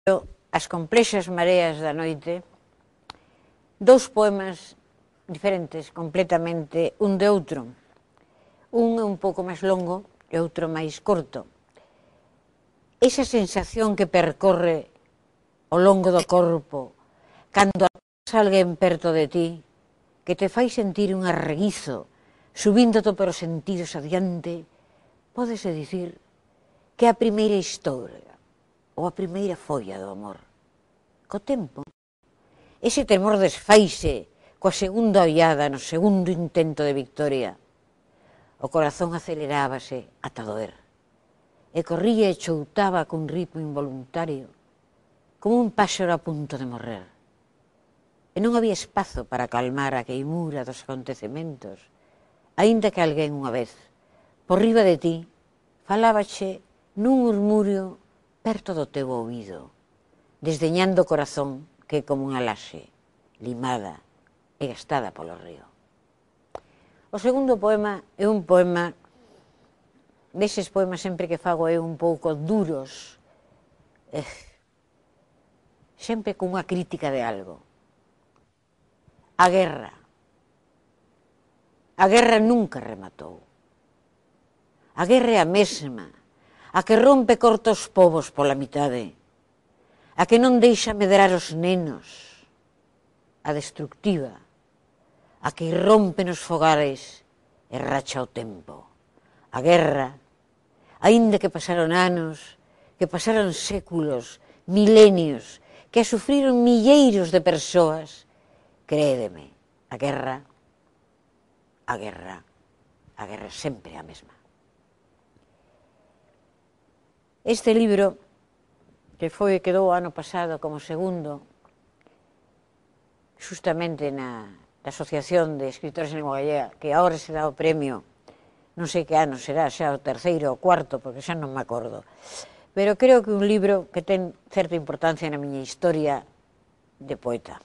As complexas mareas da noite, dous poemas diferentes completamente un de outro. Un é un pouco máis longo e outro máis corto. Esa sensación que percorre ao longo do corpo cando pasa alguén perto de ti, que te fai sentir un arreguizo subíndote por os sentidos adiante, pódese dicir que é a primeira historia ou a primeira folla do amor. Co tempo, ese temor desfaise coa segunda ollada no segundo intento de victoria. O corazón acelerábase ata doer, e corría e choutaba cun ritmo involuntario, como un páxaro a punto de morrer. E non había espazo para calmar a queimura dos acontecementos, aínda que alguén unha vez, por riba de ti, falábache nun murmurio perto do teu ouvido, desdeñando o corazón que é como unha laxe, limada e gastada polo río. O segundo poema é un poema deses poemas sempre que fago eu un pouco duros, sempre cunha crítica de algo. A guerra. A guerra nunca rematou. A guerra é a mesma, a que rompe corta os povos pola mitade, a que non deixa medrar os nenos, a destructiva, a que irrompe nos fogares e racha o tempo. A guerra, aínda que pasaron anos, que pasaron séculos, milenios, que a sufriron milleiros de persoas, créedeme, a guerra sempre é a mesma. Este libro, que quedou ano pasado como segundo, justamente na Asociación de Escritores en Lingua Gallega, que agora se dá o premio, non sei que ano será, xa o terceiro ou cuarto, porque xa non me acordo, pero creo que un libro que ten certa importancia na miña historia de poeta.